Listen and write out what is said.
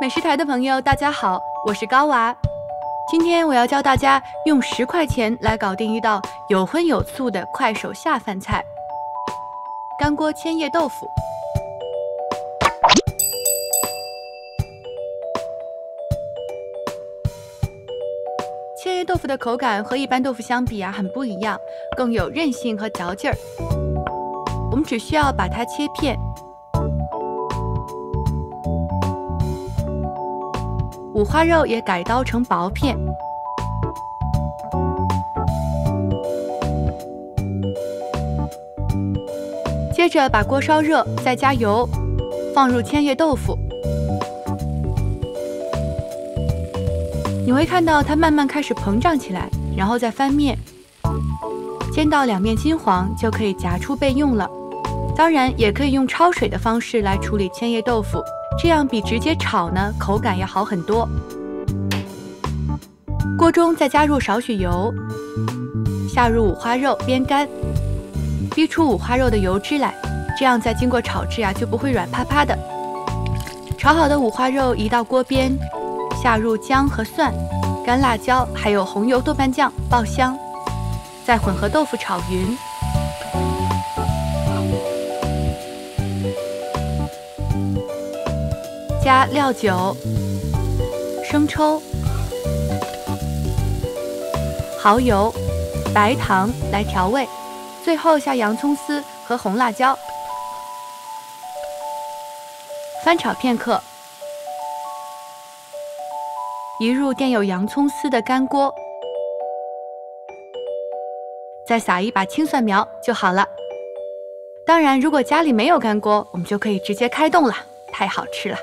美食台的朋友，大家好，我是高娃。今天我要教大家用10块钱来搞定一道有荤有素的快手下饭菜——干锅千叶豆腐。千叶豆腐的口感和一般豆腐相比很不一样，更有韧性和嚼劲儿。我们只需要把它切片。 五花肉也改刀成薄片，接着把锅烧热，再加油，放入千叶豆腐。你会看到它慢慢开始膨胀起来，然后再翻面，煎到两面金黄就可以夹出备用了。当然，也可以用焯水的方式来处理千叶豆腐。 这样比直接炒呢，口感要好很多。锅中再加入少许油，下入五花肉煸干，逼出五花肉的油脂来，这样再经过炒制就不会软趴趴的。炒好的五花肉移到锅边，下入姜和蒜、干辣椒，还有红油豆瓣酱爆香，再混合豆腐炒匀。 加料酒、生抽、蚝油、白糖来调味，最后下洋葱丝和红辣椒，翻炒片刻，移入垫有洋葱丝的干锅，再撒一把青蒜苗就好了。当然，如果家里没有干锅，我们就可以直接开动了，太好吃了。